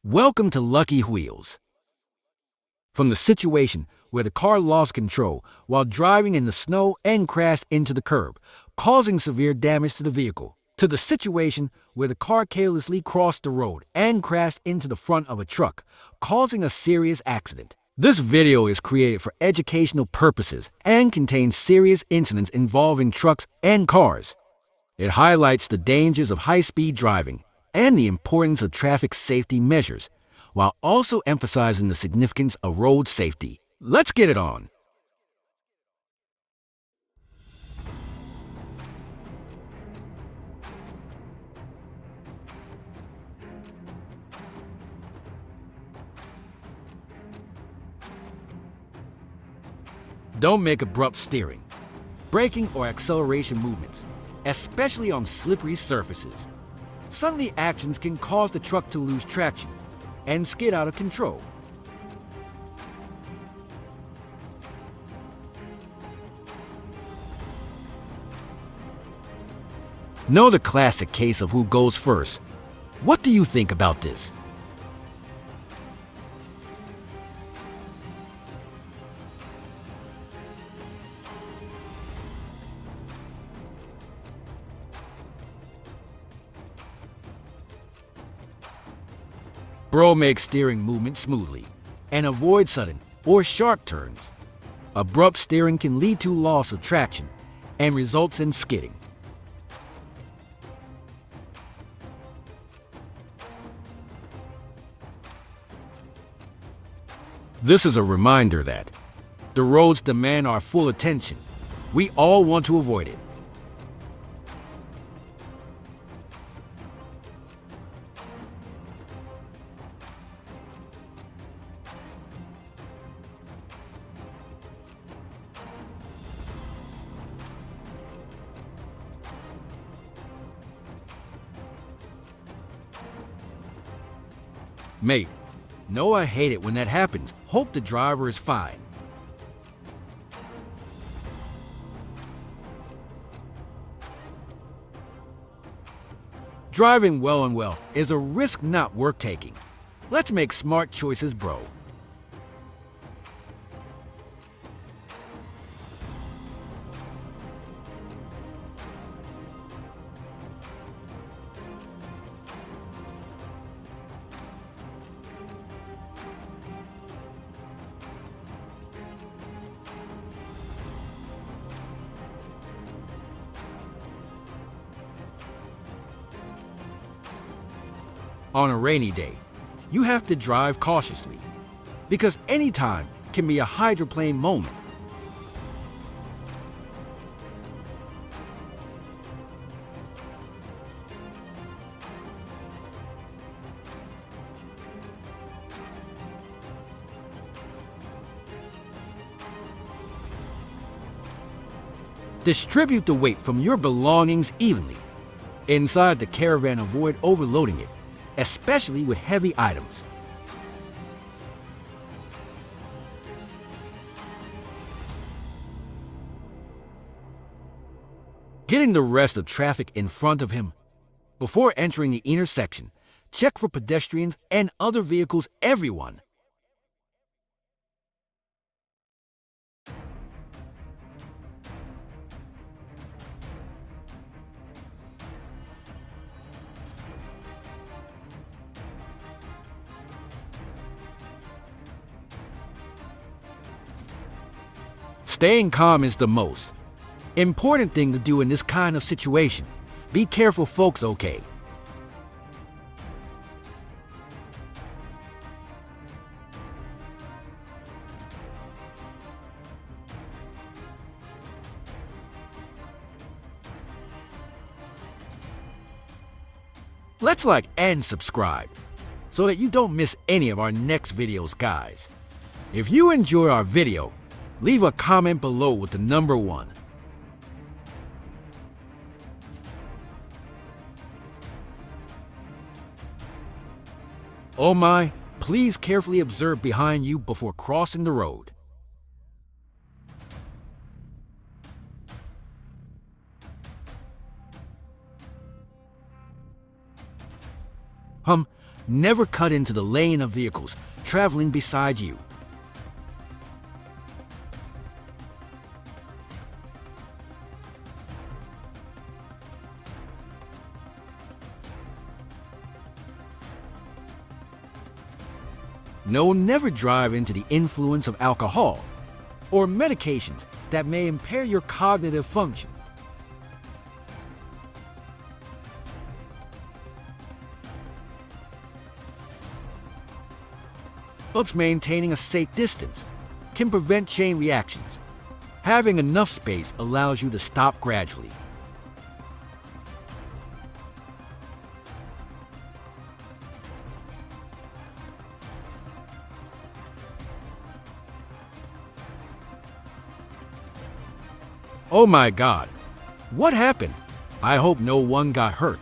Welcome to Lucky Wheels. From the situation where the car lost control while driving in the snow and crashed into the curb, causing severe damage to the vehicle, to the situation where the car carelessly crossed the road and crashed into the front of a truck, causing a serious accident. This video is created for educational purposes and contains serious incidents involving trucks and cars. It highlights the dangers of high-speed driving and the importance of traffic safety measures, while also emphasizing the significance of road safety. Let's get it on. Don't make abrupt steering, braking, or acceleration movements, especially on slippery surfaces. Sudden actions can cause the truck to lose traction and skid out of control. Know the classic case of who goes first. What do you think about this? Bro makes steering movement smoothly and avoid sudden or sharp turns. Abrupt steering can lead to loss of traction and results in skidding. This is a reminder that the roads demand our full attention. We all want to avoid it. Mate, no, I hate it when that happens. Hope the driver is fine. Driving well is a risk not worth taking. Let's make smart choices, bro. On a rainy day, you have to drive cautiously, because any time can be a hydroplane moment. Distribute the weight from your belongings evenly. Inside the caravan, avoid overloading it, especially with heavy items. Getting the rest of traffic in front of him. Before entering the intersection, check for pedestrians and other vehicles, everyone. Staying calm is the most important thing to do in this kind of situation. Be careful, folks, okay? Let's like and subscribe so that you don't miss any of our next videos, guys. If you enjoy our video, leave a comment below with the number 1. Oh my, please carefully observe behind you before crossing the road. Never cut into the lane of vehicles traveling beside you. No, never drive into the influence of alcohol or medications that may impair your cognitive function. Oops, maintaining a safe distance can prevent chain reactions. Having enough space allows you to stop gradually. Oh my God, what happened? I hope no one got hurt.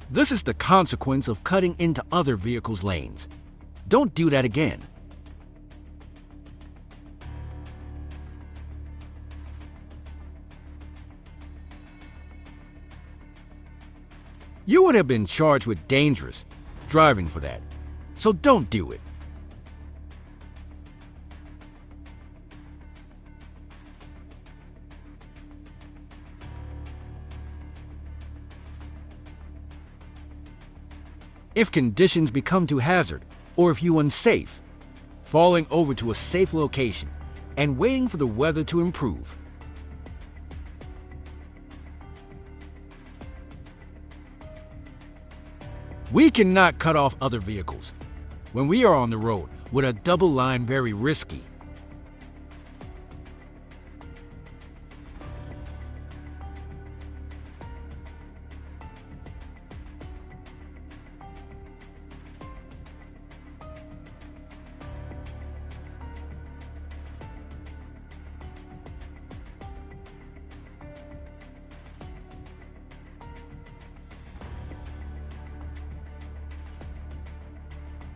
This is the consequence of cutting into other vehicles' lanes. Don't do that again. You would have been charged with dangerous driving for that, so don't do it. If conditions become too hazard, or if you're unsafe, falling over to a safe location and waiting for the weather to improve. We cannot cut off other vehicles. When we are on the road with a double line, very risky.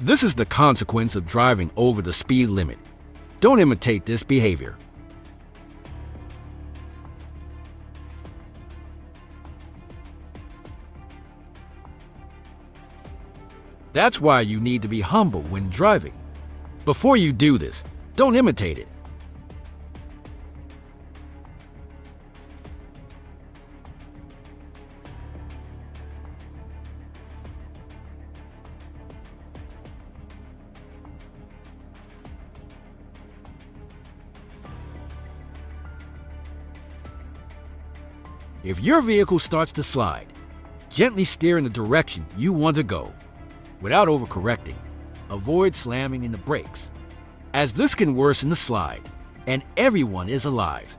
This is the consequence of driving over the speed limit. Don't imitate this behavior. That's why you need to be humble when driving. Before you do this, don't imitate it. If your vehicle starts to slide, gently steer in the direction you want to go. Without overcorrecting, avoid slamming in the brakes, as this can worsen the slide, and everyone is alive.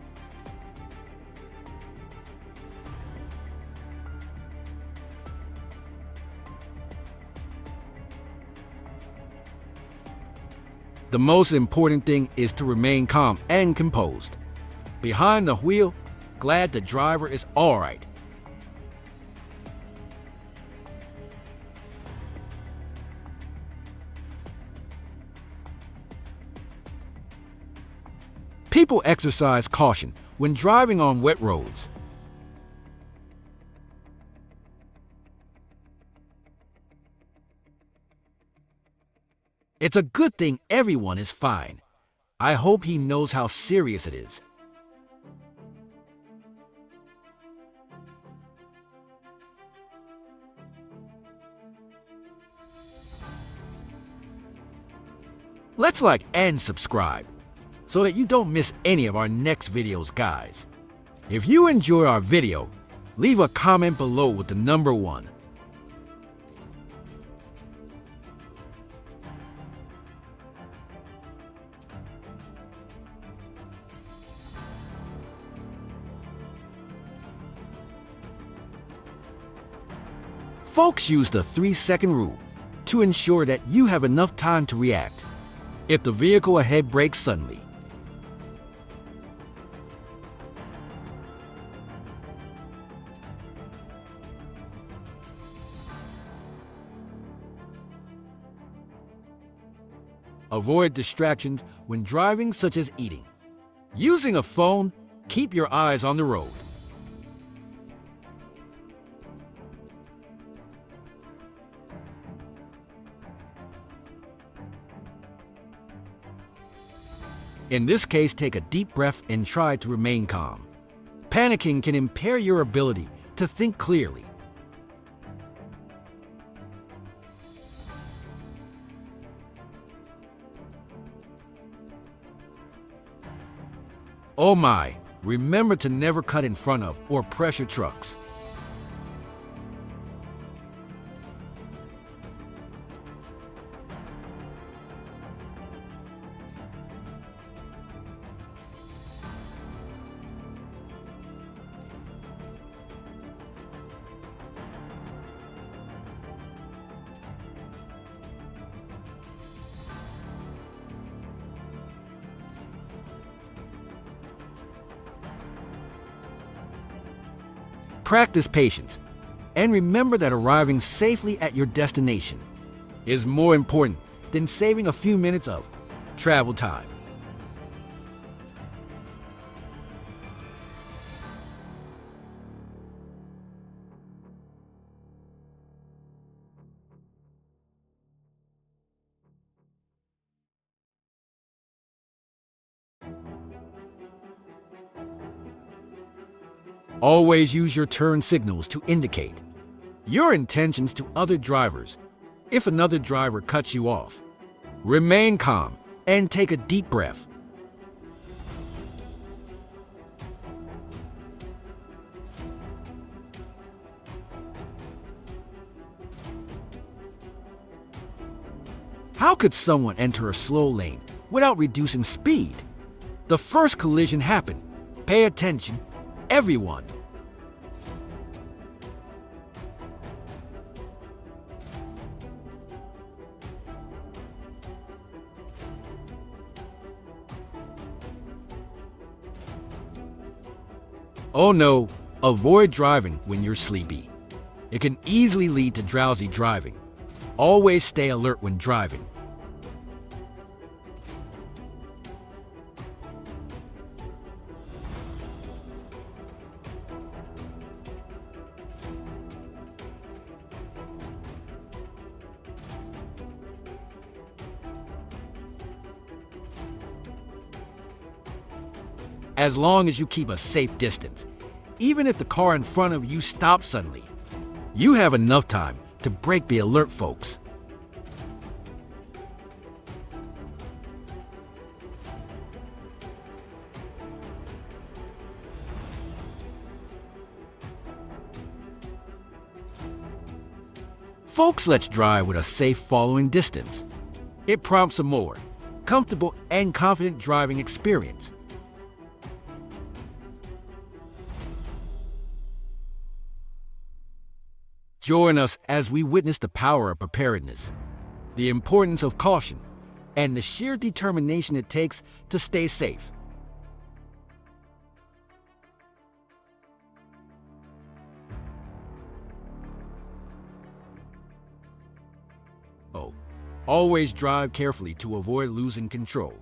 The most important thing is to remain calm and composed. Behind the wheel, glad the driver is all right. People exercise caution when driving on wet roads. It's a good thing everyone is fine. I hope he knows how serious it is. Let's like and subscribe so that you don't miss any of our next videos, guys. If you enjoy our video, leave a comment below with the number 1. Folks use the 3-second rule to ensure that you have enough time to react if the vehicle ahead brakes suddenly. Avoid distractions when driving, such as eating. Using a phone, keep your eyes on the road. In this case, take a deep breath and try to remain calm. Panicking can impair your ability to think clearly. Oh my, remember to never cut in front of or pressure trucks. Practice patience, and remember that arriving safely at your destination is more important than saving a few minutes of travel time. Always use your turn signals to indicate your intentions to other drivers. If another driver cuts you off, remain calm and take a deep breath. How could someone enter a slow lane without reducing speed? The first collision happened. Pay attention, everyone. Oh no, avoid driving when you're sleepy. It can easily lead to drowsy driving. Always stay alert when driving. As long as you keep a safe distance, even if the car in front of you stops suddenly, you have enough time to break the alert, folks. Folks, let's drive with a safe following distance. It prompts a more comfortable and confident driving experience. Join us as we witness the power of preparedness, the importance of caution, and the sheer determination it takes to stay safe. Oh, always drive carefully to avoid losing control.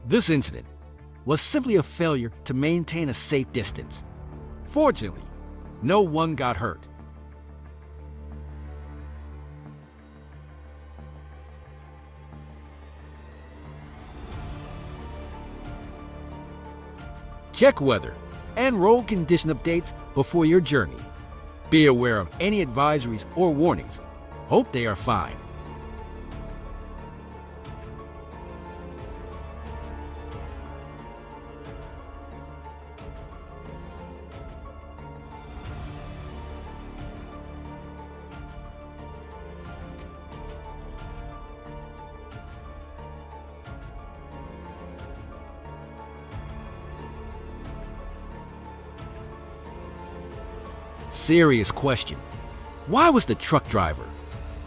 This incident was simply a failure to maintain a safe distance. Fortunately, no one got hurt. Check weather and road condition updates before your journey. Be aware of any advisories or warnings. Hope they are fine. Serious question. Why was the truck driver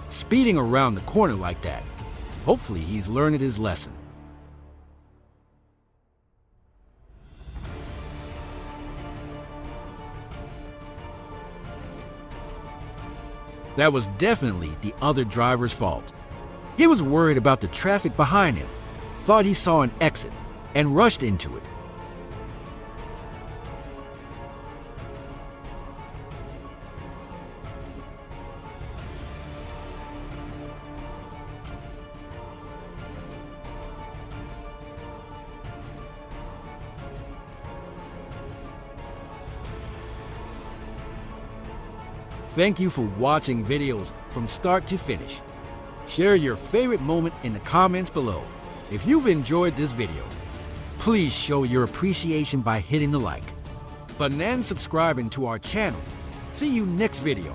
speeding around the corner like that? Hopefully he's learned his lesson. That was definitely the other driver's fault. He was worried about the traffic behind him, thought he saw an exit, and rushed into it. Thank you for watching videos from start to finish. Share your favorite moment in the comments below. If you've enjoyed this video, please show your appreciation by hitting the like button and subscribing to our channel. See you next video.